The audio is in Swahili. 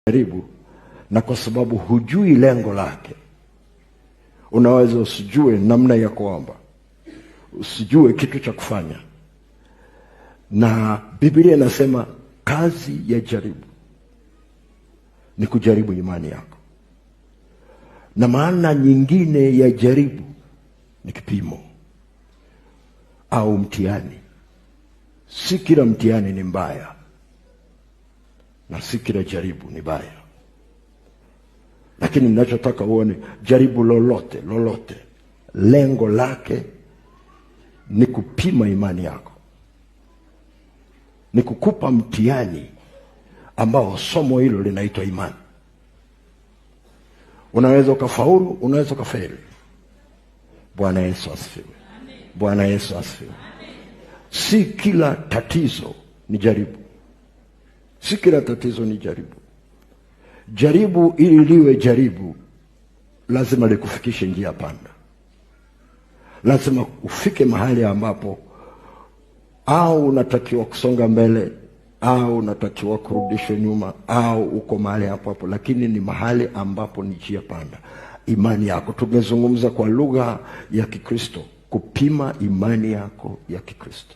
Jaribu, na kwa sababu hujui lengo lake, unaweza usijue namna ya kuomba, usijue kitu cha kufanya. Na Biblia inasema kazi ya jaribu ni kujaribu imani yako. Na maana nyingine ya jaribu ni kipimo au mtihani. Si kila mtihani ni mbaya, na si kila jaribu ni baya. Lakini ninachotaka uone, jaribu lolote lengo lake ni kupima imani yako, ni kukupa mtihani ambao somo hilo linaitwa imani. Unaweza ukafaulu, unaweza ukafeli. Bwana Yesu asifiwe. Bwana Yesu asifiwe. Si kila tatizo ni jaribu. Si kila tatizo ni jaribu. Jaribu ili liwe jaribu, lazima likufikishe njia panda. Lazima ufike mahali ambapo au unatakiwa kusonga mbele, au unatakiwa kurudishwa nyuma, au uko mahali hapo, lakini ni mahali ambapo ni njia panda. Imani yako, tumezungumza kwa lugha ya Kikristo, kupima imani yako ya Kikristo.